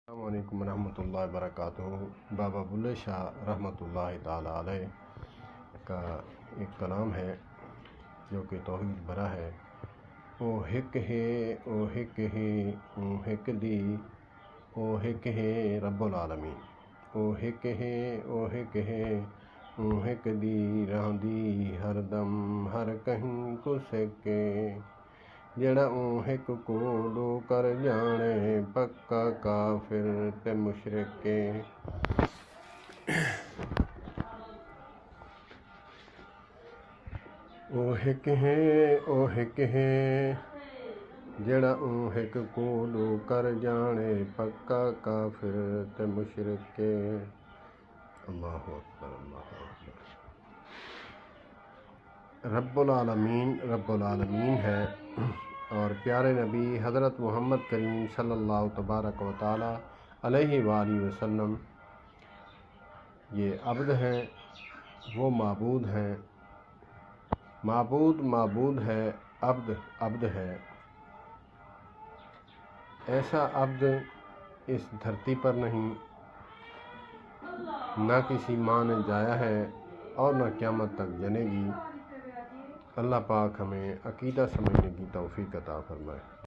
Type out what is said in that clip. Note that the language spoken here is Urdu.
السلام علیکم ورحمۃ اللہ وبرکاتہ۔ بابا بلے شاہ رحمۃ اللہ تعالیٰ علیہ کا ایک کلام ہے جو کہ توحید بھرا ہے۔ او ہک ہے او ہک ہے او ہک دی او ہک ہے رب العالمین۔ او ہک ہے او ہک ہے او ہک دی رہندی ہر دم ہر کہیں کو سکے۔ جڑا او ہک کوڑو کر جانے پکا کافر تے مشرک کے۔ او ہک ہے او ہک ہے جڑا او ہک کوڑو کر جانے پکا کافر تے مشرک کے۔ اللہ اکبر اللہ اکبر۔ رب العالمین ہے اور پیارے نبی حضرت محمد کریم صلی اللہ تبارک و تعالی علیہ وآلہ وسلم یہ عبد ہیں، وہ معبود ہیں۔ معبود ہے، عبد عبد ہے۔ ایسا عبد اس دھرتی پر نہیں، نہ کسی ماں نے جایا ہے اور نہ قیامت تک جنے گی۔ اللہ پاک ہمیں عقیدہ سمجھنے کی توفیق عطا فرمائے۔